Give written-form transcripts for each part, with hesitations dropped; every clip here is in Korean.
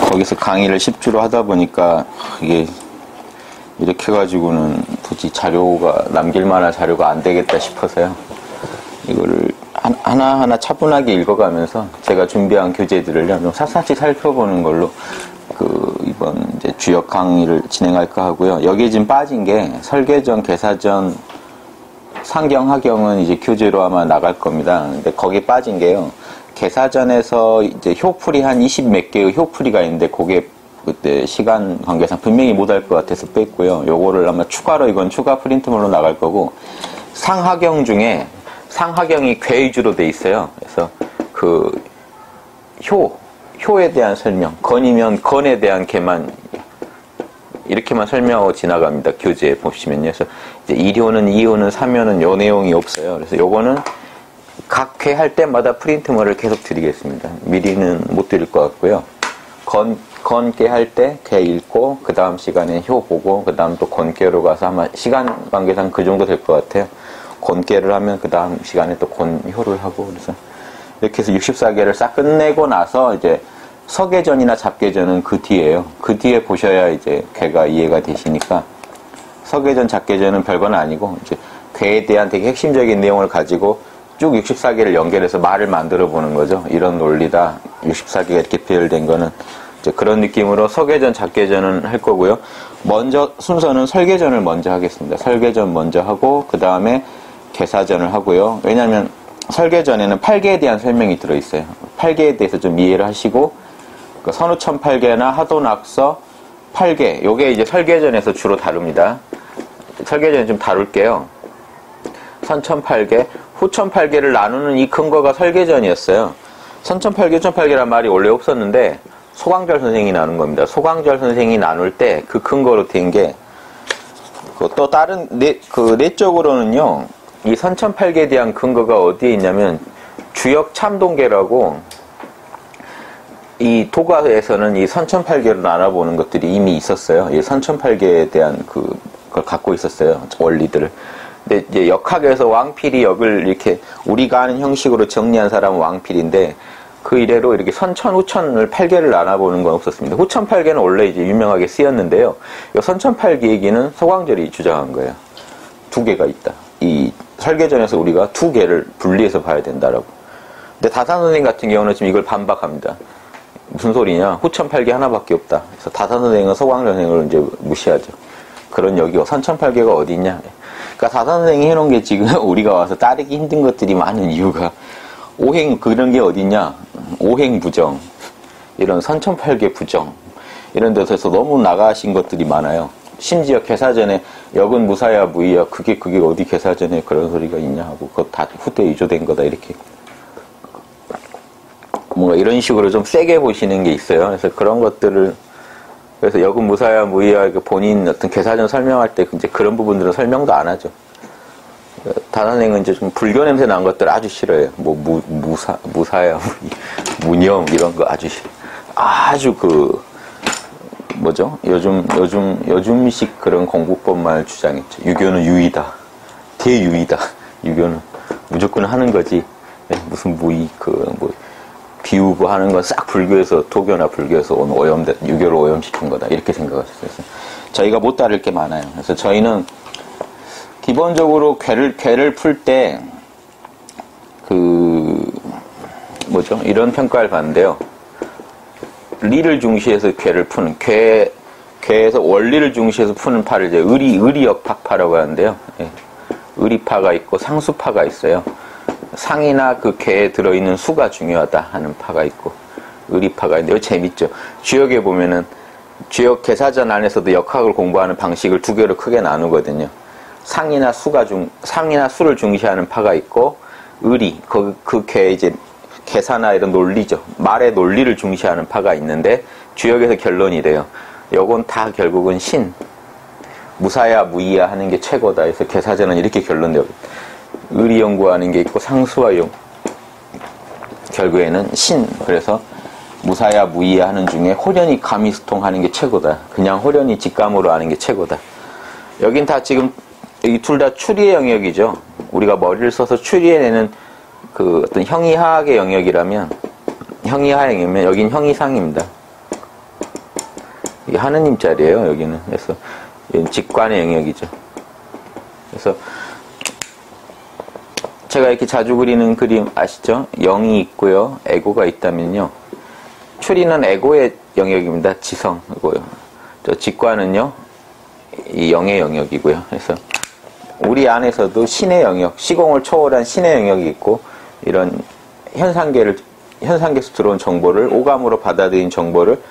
거기서 강의를 10주로 하다 보니까 이게 이렇게 해가지고는 도저히 자료가 남길 만한 자료가 안 되겠다 싶어서요. 이거를 하나하나 차분하게 읽어가면서 제가 준비한 교재들을요 좀 샅샅이 살펴보는 걸로 이번 이제 주역 강의를 진행할까 하고요. 여기에 지금 빠진 게 설계전, 계사전, 상경, 하경은 이제 교재로 아마 나갈 겁니다. 근데 거기 빠진 게요. 계사전에서 이제 효풀이 한 20 몇 개의 효풀이가 있는데 그게 그때 시간 관계상 분명히 못할 것 같아서 뺐고요. 요거를 아마 추가로 이건 추가 프린트물로 나갈 거고 상하경 중에 상하경이 궤 위주로 돼 있어요. 그래서 효에 대한 설명, 건이면 건에 대한 개만 이렇게만 설명하고 지나갑니다. 교재에 보시면요. 그래서 이제 1호는 2호는 3호는 요 내용이 없어요. 그래서 요거는 각 회 할 때마다 프린트물을 계속 드리겠습니다. 미리는 못 드릴 것 같고요. 건께 할 때 개 읽고 그 다음 시간에 효 보고 그 다음 또 건께로 가서 아마 시간 관계상 그 정도 될 것 같아요. 건께를 하면 그 다음 시간에 또 건효를 하고 그래서 이렇게 해서 64개를 싹 끝내고 나서 이제 서계전이나 잡계전은 그 뒤에요. 그 뒤에 보셔야 이제 괴가 이해가 되시니까 서계전, 잡계전은 별건 아니고 이제 괴에 대한 되게 핵심적인 내용을 가지고 쭉 64개를 연결해서 말을 만들어 보는 거죠. 이런 논리다. 64개가 이렇게 배열된 거는 이제 그런 느낌으로 서계전, 잡계전은 할 거고요. 먼저 순서는 설계전을 먼저 하겠습니다. 설계전 먼저 하고 그 다음에 계사전을 하고요. 왜냐하면 설계전에는 8개에 대한 설명이 들어있어요. 8개에 대해서 좀 이해를 하시고 선우천 8개나 하도낙서 8개 요게 이제 설계전에서 주로 다룹니다. 설계전 좀 다룰게요. 선천 8개, 후천 8개를 나누는 이 근거가 설계전이었어요. 선천 8개, 후천 8개란 말이 원래 없었는데 소광절 선생이 나눈 겁니다. 소광절 선생이 나눌 때 그 근거로 된 게 또 다른 내적으로는요. 이 선천 8개에 대한 근거가 어디에 있냐면 주역 참동계라고 이 도가에서는 이 선천 8개로 나눠보는 것들이 이미 있었어요. 이 선천 8개에 대한 그걸 갖고 있었어요. 원리들을. 근데 이제 역학에서 왕필이 역을 이렇게 우리가 아는 형식으로 정리한 사람은 왕필인데 그 이래로 이렇게 선천, 후천을 8개를 나눠보는 건 없었습니다. 후천 8개는 원래 이제 유명하게 쓰였는데요. 이 선천 8개 얘기는 소광절이 주장한 거예요. 2개가 있다. 이 설계전에서 우리가 2개를 분리해서 봐야 된다라고. 근데 다산 선생님 같은 경우는 지금 이걸 반박합니다. 무슨 소리냐? 후천 8개 하나밖에 없다. 그래서 다산 선생은 소광절 선생을 이제 무시하죠. 그런 여기가 선천 8개가 어디 있냐? 그러니까 다산 선생이 해놓은 게 지금 우리가 와서 따르기 힘든 것들이 많은 이유가 오행 그런 게 어딨냐? 오행 부정, 이런 선천 8개 부정 이런 데서 너무 나가신 것들이 많아요. 심지어 계사전에 역은 무사야 무이야 그게 어디 계사전에 그런 소리가 있냐 하고 그거 다 후대 위조된 거다 이렇게 뭔가 이런 식으로 좀 세게 보시는 게 있어요. 그래서 그런 것들을 그래서 역은 무사야 무이야 본인 어떤 계사전 설명할 때 이제 그런 부분들은 설명도 안 하죠. 다산행은 이제 좀 불교 냄새 난 것들 아주 싫어해요. 뭐 무사야 무념 이런 거 아주 싫어. 아주 뭐죠? 요즘식 그런 공부법만을 주장했죠. 유교는 유의다. 대유의다. 유교는 무조건 하는 거지. 무슨 비우고 하는 건 싹 불교에서, 도교나 불교에서 온 유교를 오염시킨 거다. 이렇게 생각하셨어요. 그래서 저희가 못 다룰 게 많아요. 그래서 저희는 기본적으로 괴를 풀 때, 이런 평가를 받는데요. 리를 중시해서 괴를 푸는, 괴에서 원리를 중시해서 푸는 파를 이제 의리역학파라고 하는데요. 예. 의리파가 있고 상수파가 있어요. 상이나 그 괴에 들어있는 수가 중요하다 하는 파가 있고, 의리파가 있는데, 이거 재밌죠. 주역에 보면은, 주역 계사전 안에서도 역학을 공부하는 방식을 2개로 크게 나누거든요. 상이나 수를 중시하는 파가 있고, 의리, 그 괴에 이제 계사나 이런 논리죠. 말의 논리를 중시하는 파가 있는데 주역에서 결론이 돼요. 요건 다 결국은 신. 무사야 무이야 하는 게 최고다. 그래서 계사전은 이렇게 결론돼요. 의리 연구하는 게 있고 상수와 결국에는 신. 그래서 무사야 무이야 하는 중에 호련이 가미수통하는 게 최고다. 그냥 호련이 직감으로 하는 게 최고다. 여긴 다 지금 이 둘 다 추리의 영역이죠. 우리가 머리를 써서 추리해내는 어떤 형이하학의 영역이라면, 형이하학이면 여긴 형이상입니다. 이게 하느님 자리예요, 여기는. 그래서 직관의 영역이죠. 그래서 제가 이렇게 자주 그리는 그림 아시죠? 영이 있고요, 에고가 있다면요. 추리는 에고의 영역입니다. 지성이고요. 저 직관은요, 이 영의 영역이고요. 그래서 우리 안에서도 신의 영역, 시공을 초월한 신의 영역이 있고, 이런 현상계에서 들어온 정보를, 오감으로 받아들인 정보를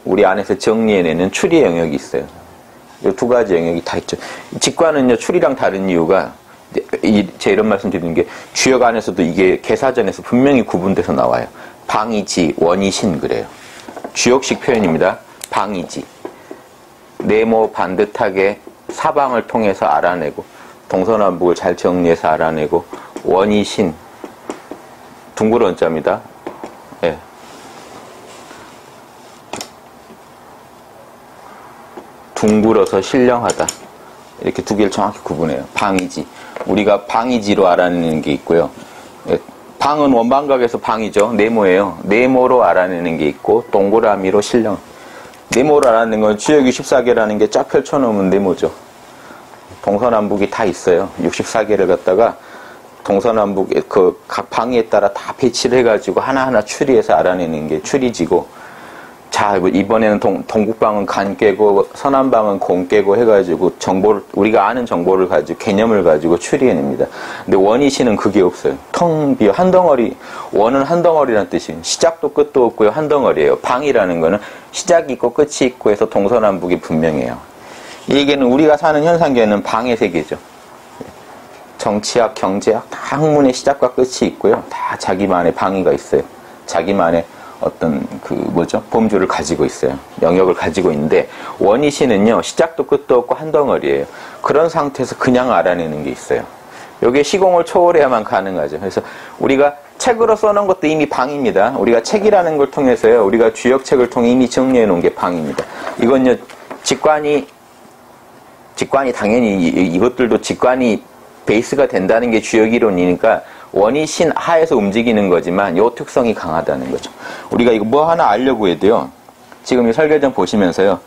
우리 안에서 정리해내는 추리의 영역이 있어요. 이 두 가지 영역이 다 있죠. 직관은요, 추리랑 다른 이유가, 제 이런 말씀 드리는 게, 주역 안에서도 이게 개사전에서 분명히 구분돼서 나와요. 방이지, 원이신, 그래요. 주역식 표현입니다. 방이지. 네모 반듯하게 사방을 통해서 알아내고, 동서남북을 잘 정리해서 알아내고, 원이신, 둥글 원자입니다. 예. 둥글어서 신령하다. 이렇게 두 개를 정확히 구분해요. 방이지. 우리가 방이지로 알아내는 게 있고요. 예. 방은 원방각에서 방이죠. 네모예요. 네모로 알아내는 게 있고, 동그라미로 신령. 네모로 알아내는 건 주역이 64개라는 게 쫙 펼쳐놓으면 네모죠. 동서남북이 다 있어요. 64개를 갖다가 동서남북 그 각 방위에 따라 다 배치를 해가지고 하나하나 추리해서 알아내는 게 추리지고, 자 이번에는 동북방은 간 깨고 서남방은 공 깨고 해가지고 정보를, 우리가 아는 정보를 가지고 개념을 가지고 추리해냅니다. 근데 원이시는 그게 없어요. 텅 비어 한 덩어리. 원은 한 덩어리란 뜻이에요. 시작도 끝도 없고요, 한 덩어리예요. 방이라는 거는 시작이 있고 끝이 있고 해서 동서남북이 분명해요. 이 얘기는 우리가 사는 현상계는 방의 세계죠. 정치학, 경제학 다 학문의 시작과 끝이 있고요. 다 자기만의 방위가 있어요. 자기만의 어떤 범주를 가지고 있어요. 영역을 가지고 있는데, 원이시는요, 시작도 끝도 없고 한 덩어리예요. 그런 상태에서 그냥 알아내는 게 있어요. 여기에 시공을 초월해야만 가능하죠. 그래서 우리가 책으로 써놓은 것도 이미 방입니다. 우리가 책이라는 걸 통해서요, 우리가 주역책을 통해 이미 정리해 놓은 게 방입니다. 이건요, 직관이 당연히 이것들도 직관이 베이스가 된다는 게 주역이론이니까 원이신 하에서 움직이는 거지만 요 특성이 강하다는 거죠. 우리가 이거 뭐 하나 알려고 해도요, 지금 이 설계전 보시면서요,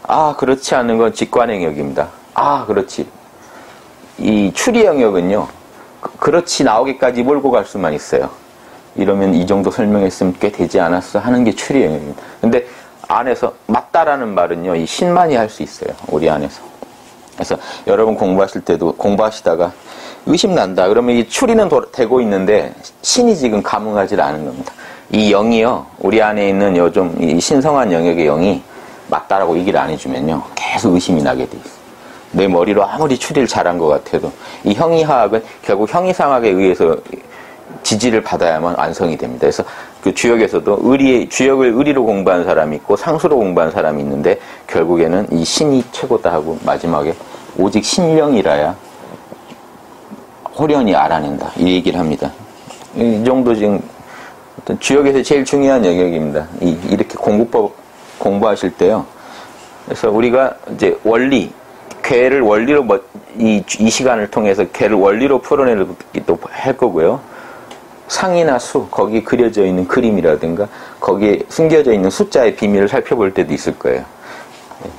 아 그렇지 않은 건 직관의 영역입니다. 아 그렇지. 이 추리 영역은요, 그렇지 나오기까지 몰고 갈 수만 있어요. 이러면 이 정도 설명했으면 꽤 되지 않았어 하는 게 추리 영역입니다. 근데 안에서 맞다라는 말은요, 이 신만이 할 수 있어요. 우리 안에서. 그래서 여러분 공부하실 때도 공부하시다가 의심난다 그러면 이 추리는 되고 있는데 신이 지금 감응하지 않은 겁니다. 이 영이요, 우리 안에 있는 요즘 이 신성한 영역의 영이 맞다라고 얘기를 안 해주면요, 계속 의심이 나게 돼 있어요. 내 머리로 아무리 추리를 잘한 것 같아도 이 형이화학은 결국 형이상학에 의해서 지지를 받아야만 완성이 됩니다. 그래서 그 주역에서도 주역을 의리로 공부한 사람이 있고 상수로 공부한 사람이 있는데, 결국에는 이 신이 최고다 하고 마지막에 오직 신령이라야 호련히 알아낸다, 이 얘기를 합니다. 이 정도 지금 어떤 주역에서 제일 중요한 영역입니다. 이렇게 공부하실 때요. 그래서 우리가 이제 원리, 괴를 원리로 이 시간을 통해서 괴를 원리로 풀어내기도 할 거고요. 상이나 수, 거기에 그려져 있는 그림이라든가 거기에 숨겨져 있는 숫자의 비밀을 살펴볼 때도 있을 거예요.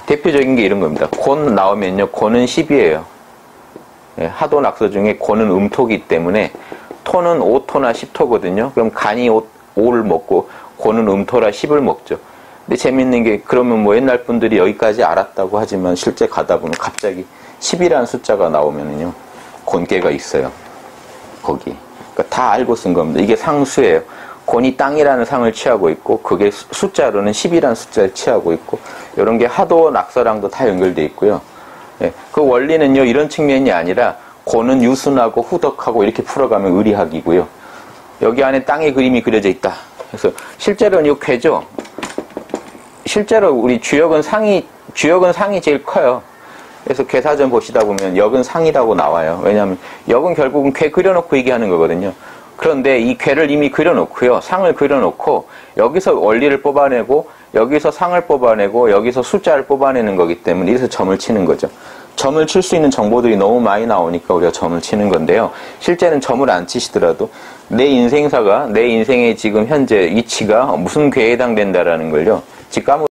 대표적인 게 이런 겁니다. 곤 나오면요, 곤은 10이에요. 하도 낙서 중에 곤은 음토기 때문에 토는 5토나 10토거든요. 그럼 간이 5를 먹고 곤은 음토라 10을 먹죠. 근데 재밌는 게, 그러면 뭐 옛날 분들이 여기까지 알았다고 하지만 실제 가다 보면 갑자기 10이라는 숫자가 나오면은요, 곤괴가 있어요. 거기. 그러니까 다 알고 쓴 겁니다. 이게 상수예요. 곤이 땅이라는 상을 취하고 있고, 그게 숫자로는 10이라는 숫자를 취하고 있고, 이런 게 하도 낙서랑도 다 연결되어 있고요. 예, 그 원리는요, 이런 측면이 아니라 곤은 유순하고 후덕하고 이렇게 풀어가면 의리학이고요. 여기 안에 땅의 그림이 그려져 있다. 그래서 실제로는 이 괴죠. 실제로 우리 주역은 상이 제일 커요. 그래서 괴사전 보시다 보면 역은 상이라고 나와요. 왜냐하면 역은 결국은 괴 그려놓고 얘기하는 거거든요. 그런데 이 괴를 이미 그려놓고요, 상을 그려놓고 여기서 원리를 뽑아내고 여기서 상을 뽑아내고 여기서 숫자를 뽑아내는 거기 때문에 여기서 점을 치는 거죠. 점을 칠 수 있는 정보들이 너무 많이 나오니까 우리가 점을 치는 건데요, 실제는 점을 안 치시더라도 내 인생사가, 내 인생의 지금 현재 위치가 무슨 괴에 해당된다라는 걸요, 지 까먹